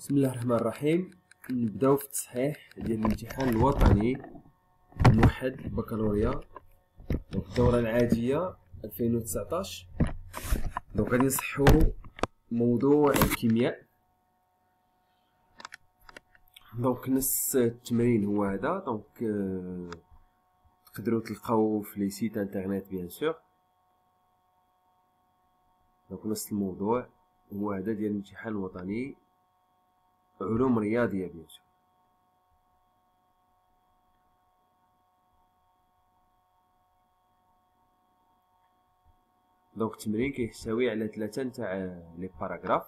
بسم الله الرحمن الرحيم. نبداو في التصحيح ديال الامتحان الوطني الموحد بكالوريا دونك الدورة العادية 2019. دونك غادي نصحو موضوع الكيمياء. دونك نص التمرين هو هذا. دونك تقدروا تلقاو في لي سيت انترنت بيان سور. دونك نص الموضوع هو هذا ديال الامتحان الوطني علوم رياضية بيان سور. دونك التمرين كيحتوي على 3 نتاع لي باراغراف.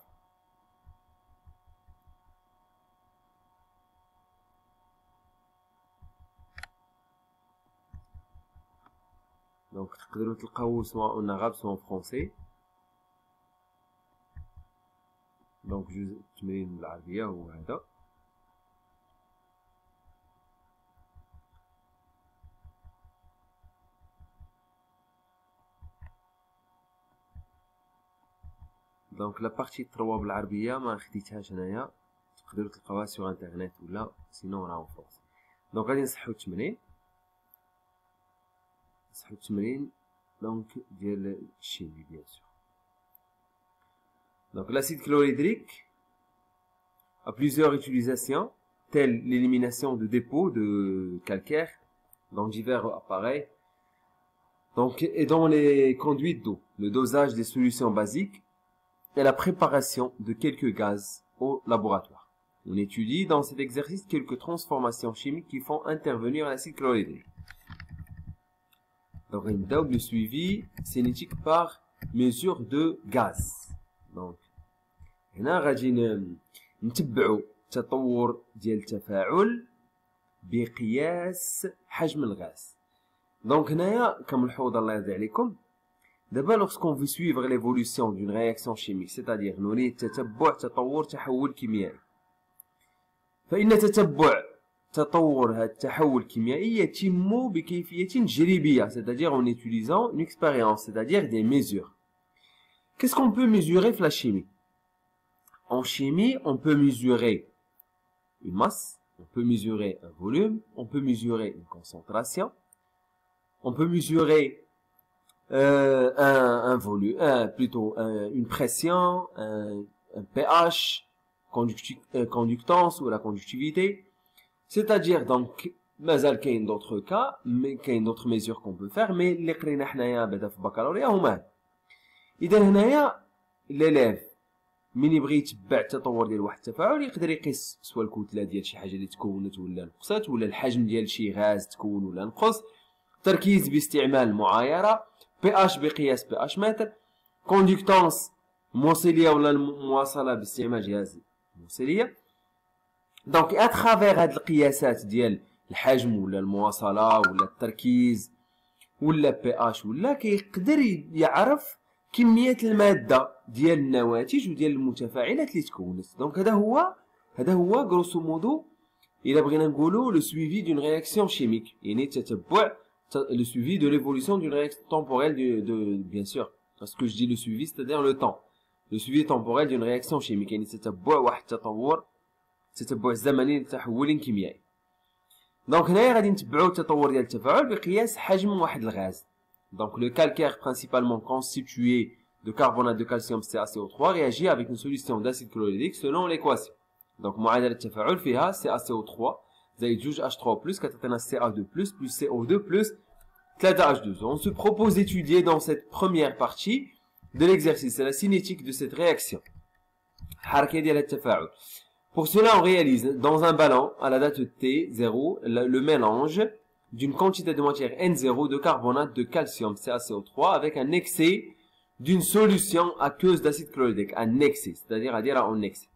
دونك تقدروا تلقاو سواء اون عرب سواء فرونسي. دونك جزء التمرين بالعربية هو هذا. دونك لا بارتي 3 بالعربية ما خديتهاش انايا، تقدروا تلقاوها سور انترنت ولا سينو راهو فرونسي. دونك غادي نصحو التمرين. دونك ديال الشيمي بيان سور. Donc l'acide chlorhydrique a plusieurs utilisations, telles l'élimination de dépôts de calcaire dans divers appareils, donc, et dans les conduites d'eau, le dosage des solutions basiques et la préparation de quelques gaz au laboratoire. On étudie dans cet exercice quelques transformations chimiques qui font intervenir l'acide chlorhydrique. Donc le suivi cinétique par mesure de gaz. Donc هنا غادي نتبعوا تطور ديال التفاعل بقياس حجم الغاز. دونك هنايا كملحوظه الله يرضي عليكم، دابا lorsqu'on veut suivre l'évolution d'une réaction chimique، c'est-à-dire نريد تتبع تطور تحول كيميائي، فإن تتبع تطور هذا التحول الكيميائي يتم بكيفية تجريبية، c'est-à-dire en utilisant une expérience، c'est-à-dire des mesures. Qu'est-ce qu'on peut mesurer في la chimie? En chimie, on peut mesurer une masse, on peut mesurer un volume, on peut mesurer une concentration, on peut mesurer un volume, une pression, un pH, conductance ou la conductivité. C'est-à-dire donc, mazal kayn d'autres cas, mais kayn d'autres mesures qu'on peut faire, mais اللي قرينا حنايا بعدا في البكالوريا هما. إذا هنايا l'élève من يبغي يتبع التطور ديال واحد التفاعل يقدر يقيس سواء الكتله ديال شي حاجه اللي تكونت ولا نقصت، ولا الحجم ديال شي غاز تكون ولا نقص، تركيز باستعمال معايره، بي اش بقياس بي اش متر، كوندكتانس موصليه ولا المواصله باستعمال جهاز موصليه. دونك اترافير هاد القياسات ديال الحجم ولا المواصله ولا التركيز ولا بي اش ولا كيقدر يعرف كمية المادة ديال النواتج وديال المتفاعلات اللي تكونت. دونك هذا هو غروسو مودو إلا بغينا نقولو لو سويفي دون رياكسيون شيميك، يعني تتبع لو سويفي دو ليفولوسيون دون رياكسيون temporelle de bien sûr parce que je dis le suivi c'est-à-dire le temps، le suivi temporel d'une réaction chimique، يعني تتبع واحد التطور، تتبع زمني لتحول كيميائي. دونك هنايا غادي نتبعو التطور ديال التفاعل بقياس حجم واحد الغاز. Donc le calcaire principalement constitué de carbonate de calcium CaCO3 réagit avec une solution d'acide chlorhydrique selon l'équation. Donc معادلة التفاعل فيها CaCO3 زائد 2H3+ كتعطينا Ca2+ plus CO2 plus 3H2. On se propose d'étudier dans cette première partie de l'exercice la cinétique de cette réaction. حركة ديال التفاعل. Pour cela on réalise dans un ballon à la date T0 le mélange d'une quantité de matière N0 de carbonate de calcium CaCO3 avec un excès d'une solution aqueuse d'acide chlorhydrique. Un excès, c'est-à-dire à dire en excès.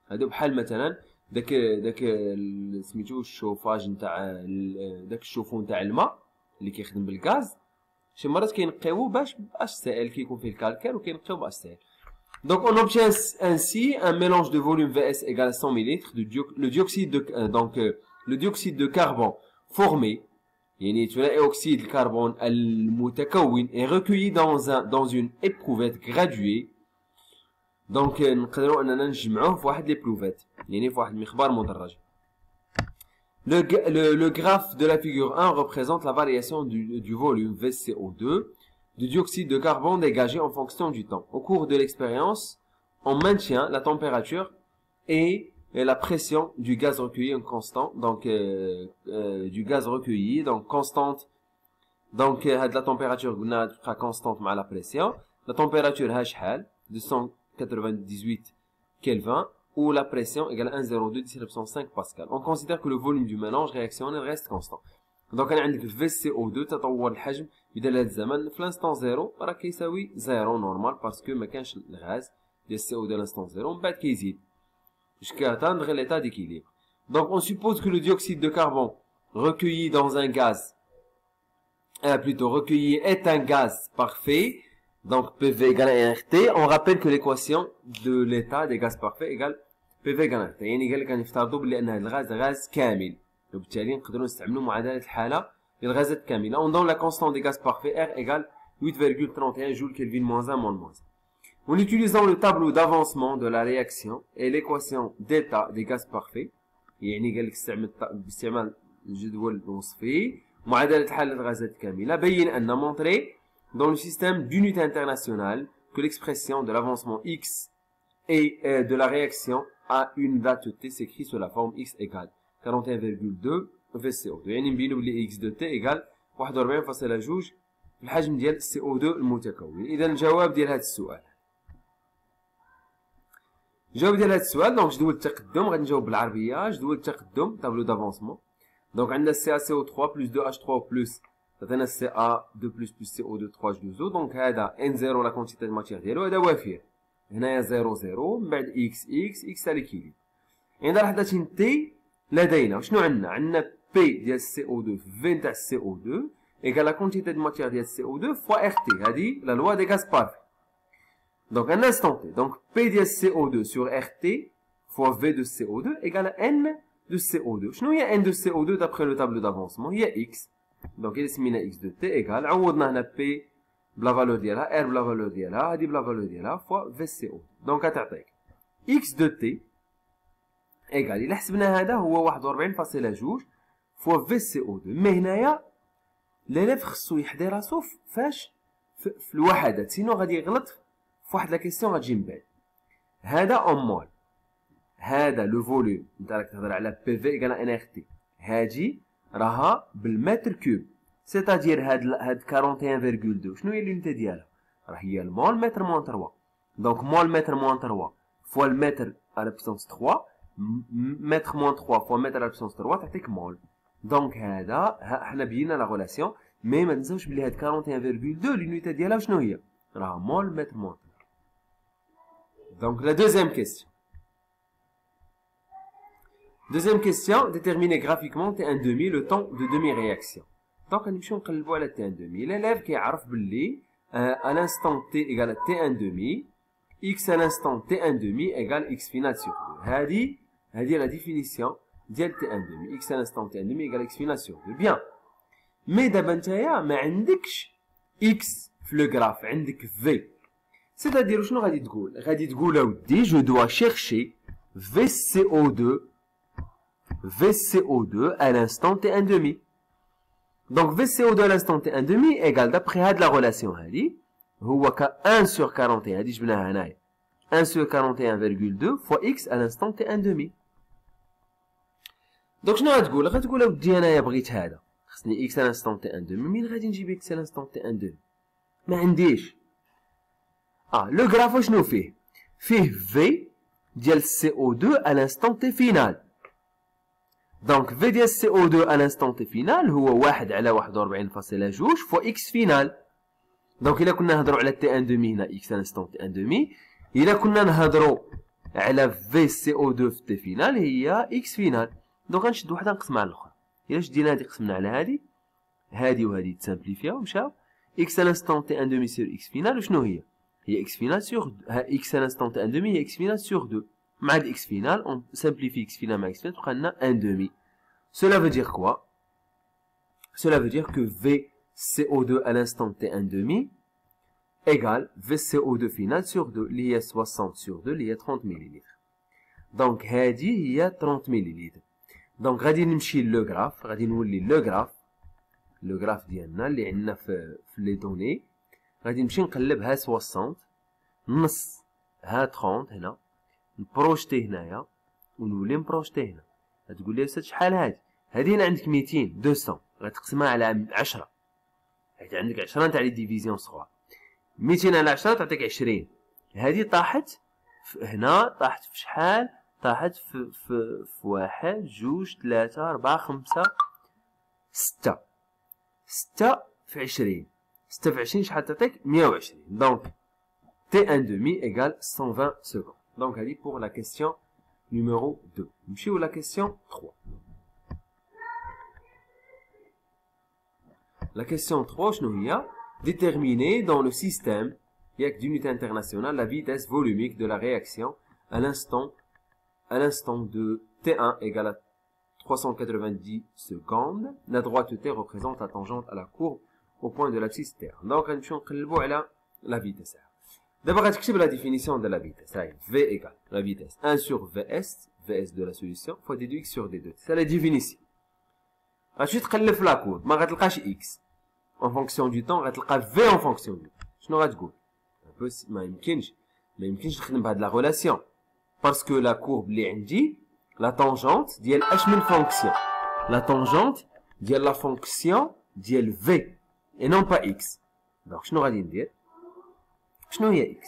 هادو بحال مثلا داك سميتو الشوفاج نتاع داك الشوفو نتاع الماء اللي كيخدم بالغاز، شي مرات كينقيوه باش سائل كيكون فيه الكالكير وكينقيوه باش سائل. Donc on obtient ainsi un mélange de volume Vs égale à 100 ml le dioxyde de carbone formé يعني ثنائي أكسيد الكربون المتكون est recueilli dans une éprouvette graduée دونك نقدروا اننا نجمعوه في واحد لي بروفيت يعني في واحد المخبار مدرج. Le graphe de la figure 1 représente la variation du volume VCO2 du dioxyde de carbone dégagé en fonction du temps. Au cours de l'expérience, on maintient la température et la pression du gaz recueilli en constant, donc du gaz recueilli, donc constante. Donc la température sera constante avec la pression. La température est 298 Kelvin ou la pression égale 1,02 pascal. On considère que le volume du mélange réactionnel reste constant. Donc on a عندك VCO2 تطور الحجم بدل هذا الزمن في l'instant 0 راه كيساوي 0 نورمال باسكو ما كانش الغاز ديال CO2 l'instant 0 ومن بعد كيزيد jusqu'à atteindre l'état d'équilibre. Donc on suppose que le dioxyde de carbone recueilli dans un gaz plutôt recueilli est un gaz parfait. Donc PV égale RT. On rappelle que l'équation de l'état des gaz parfaits égale PV égale RT. يعني قال لك غنفترضوا بلي ان هذا الغاز غاز كامل وبالتالي نقدروا نستعملوا معادله الحاله للغازات كامله. On donne la constante des gaz parfaits R égale 8,31 joule Kelvin moins 1 moins 1. En utilisant le tableau d'avancement de la réaction et l'équation d'état des gaz parfaits يعني قال لك باستعمال الجدول الوصفي معادله حل الغازات الكامله بين ان montrer dans le système d'unité internationale que l'expression de l'avancement X et de la réaction à une date T s'écrit sous la forme X égale 41,2 VCO2. يعني نبينوا بلي X de T égale 41.2 في الحجم ديال CO2 المتكون. إذا الجواب ديال هذا السؤال. الجواب ديال هذا السؤال دونك جدول التقدم غادي نجاوب بالعربية. جدول التقدم طابلو دافونسمون. دونك عندنا CaCO3 plus 2H3 plus تعطينا CA2 plus CO2 3H2O. دونك هذا N0 لا كونتيتي د ماتيغ ديالو هذا وافر. هنايا 0 0 من بعد X على كيلي. عندنا وحدة تي لدينا شنو عندنا؟ عندنا P ديال CO2 في V نتاع CO2 إيكال لا كونتيتي د ماتيغ ديال CO2 فوا RT. هذه لا لوا دي غاز بارفي. دونك ان انستون T. دونك P ديال CO2 sur RT فوا V de CO2 إيكال N de CO2. شنو هي N de CO2 d'après le tableau d'avancement؟ هي X. دونك إلا سمينا X de T إيكال عوضنا هنا P بلا فالور ديالها R بلا فالور ديالها هذه بلا فالور ديالها فوا في CO2. دونك غتعطيك X de T إيكال إلا حسبنا هذا هو 41.2 فوا في CO2. مي هنايا الإليف خصو يحضي راسو فاش في الوحدات سينو غادي يغلط في واحد لا كيسيون غتجي من بعد. هذا أون مول هذا لو فوليوم انت راك تهضر على بي في ايكال ان ار تي هادي راها بالمتر كوب سيتادير هاد 41.2 شنو هي اليونيتي ديالها راه هي المول متر موان 3 دونك مول متر موان 3 فوا المتر على بوسونس 3 متر موان 3 فوا متر على بوسونس 3 تعطيك مول. دونك هذا حنا بينا لا غولاسيون مي ما تنساوش بلي هاد 41.2 اليونيتي ديالها شنو هي راه مول متر موان 3. دونك لا دوزيام كيسيون. Deuxième question, déterminer graphiquement T1 demi le temps de demi-réaction. Donc, on va نقلبوا T1 demi. L'élève qui a باللي à l'instant T égale T1 demi, X à l'instant T1 demi égale X final sur 2. هذه la définition ديال T1 demi. X à l'instant T1 demi égale X final sur 2. Bien. Mais دابا نتايا ما عندكش X في le graphe, عندك V. C'est-à-dire شنو غادي تقول؟ غادي تقول اودي je dois chercher VCO2 à l'instant T1 demi. Donc VCO2 à l'instant T1 demi égale d'après la relation هذه هو ك 1 sur 41 هذه جبناها هنايا 1 sur 41,2 fois X à l'instant T1 demi. دونك شنو غتقول؟ غتقول اودي انايا بغيت هذا خصني X à l'instant T1 demi. منين غادي نجيب X à l'instant T1 demi؟ ما عنديش. لو غراف شنو فيه؟ فيه V ديال CO2 à l'instant T final. Donc V ديال CO2 à l'instant T final هو 1 على 41.2 فوا X final. دونك إلا كنا نهضروا على T1 demi هنا X à l'instant T1 demi إلا كنا نهضروا على V CO2 في T final هي X final. دونك غنشد وحدة نقسمها على الأخرى. إلا شدينا هادي قسمنا على هادي وهادي تسامبليفياو ومشاو X à l'instant T1 demi sur X final وشنو هي؟ هي X final sur X à l'instant T1 demi هي X final sur 2. مع X final on simplifie X final مع X final تبقى لنا 1 demi. Cela veut dire quoi? Cela veut dire que VCO2 à l'instant T1 demi égale VCO2 final sur 2 اللي هي 60 sur 2 اللي هي 30 مليلتر. دونك هذه هي 30 مليلتر. دونك غادي نمشي لو غراف، غادي نولي لو غراف ديالنا اللي عندنا في لي دوني. غادي نمشي نقلب ها 60 نص ها 30 هنا، نبروجتي هنايا ونولي نبروجتي هنا. غتقول لي استاذ شحال هادي هنا عندك 200 200 غتقسمها على 10 حيت عندك 10 تاع لي ديفيزيون صغار. 200 على 10 تعطيك 20. هادي طاحت هنا، طاحت في شحال؟ طاحت في 1 2 3 4 5 6 6 في 20. 6 في 20 شحال تعطيك؟ 120. دونك T1 demi égale 120 secondes. Donc هادي pour la question numéro 2. نمشيو la question 3. La question 3 شنو هي؟ Déterminer dans le système d'unité internationale la vitesse volumique de la réaction à l'instant de T1 égale à 390 secondes. La droite T représente la tangente à la courbe au point de l'abscisse T1. Donc غنمشيو نقلبو على la vitesse. D'abord غتكتب la définition de la vitesse. V égale la vitesse 1 sur Vs de la solution fois d2x sur d2. C'est la définition. غتمشي تقلب في لا كورب ما غتلقاش x. En fonction du temps غتلقى v en fonction du temps. شنو غتقول؟ ما يمكنش نخدم بهاد لا ريلاسيون باسكو لا كورب اللي عندي لا طونجونت ديال اش من فونكسيون؟ لا طونجونت ديال لا فونكسيون ديال v et non pas x. دونك شنو غادي ندير؟ شنو هي x؟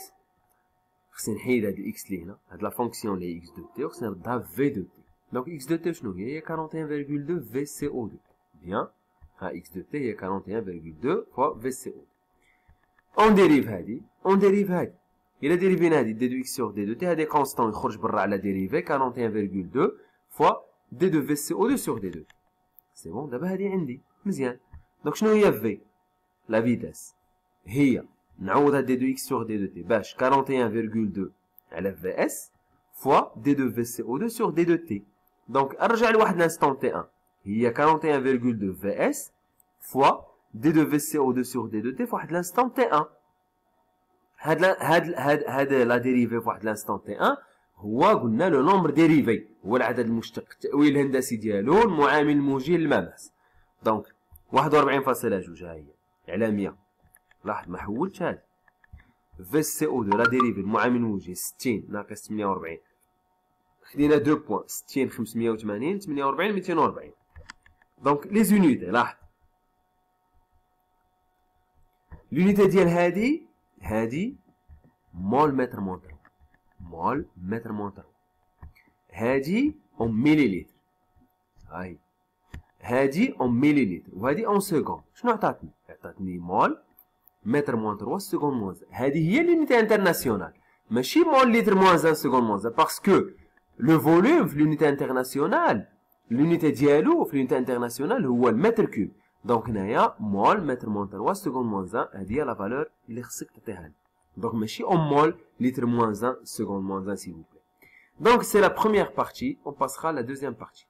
خصني نحيد هاد الاكس اللي هنا، هاد لا فونكسيون اللي هي x دو تي وخصني نردها في دو تي. دونك x دو تي شنو هي؟ هي 41,2 VCO2. بيان ها x دو تي هي 41,2 فوا VCO2. اون ديريف هادي إلا ديريفينا هادي دي دو x sur دي دو تي هادي كونستون يخرج برا على ديريفي 41,2 فوا دي دو VCO2 sur دي دو تي. سي بون دابا هادي عندي مزيان. دونك شنو هي في؟ لا فيتاس هي نعوض هاد دي دو x sur دي دو تي باش 41,2 على Vs فوا دي دو VCO2 sur دي دو تي. دونك ارجع لواحد لانستون تي 1 هي 41,2 Vs فوا دي دو VCO2 sur دي دو تي فواحد لانستون تي 1. هاد لا ديريفي فواحد لانستون تي 1 هو قلنا لو نومبر ديريفي هو العدد المشتق التأويل الهندسي ديالو المعامل الموجي للمماس. دونك 41.2 ها هي على 100. لاحظ ما حولتش هادي VCO2 لا ديريفي المعامل الموجي 60 ناقص 48 خدينا 2 بوان 60 580 48 240. دونك لي زونيتي لاحظ l'unité ديال هادي مول متر مونتر هادي اون مليلتر هاي هادي اون مليلتر وهادي اون سكوند. شنو عطاتني مول متر موان 3 سكوند موان 1. هادي هي l'unité انترناسيونال ماشي مول لتر موان 1 سكوند موان 1 باسكو لو فوليوم في l'unité انترناسيونال l'unité ديالو في l'unité انترناسيونال هو المتر كوب. دونك هنايا مول متر موان 3 سكوند موان 1 هادي هي لا فالور اللي خصك تعطيها لي. دونك ماشي اون مول لتر موان 1 سكوند موان 1 s'il vous plaît. Donc c'est la première partie, on passera à la deuxième partie.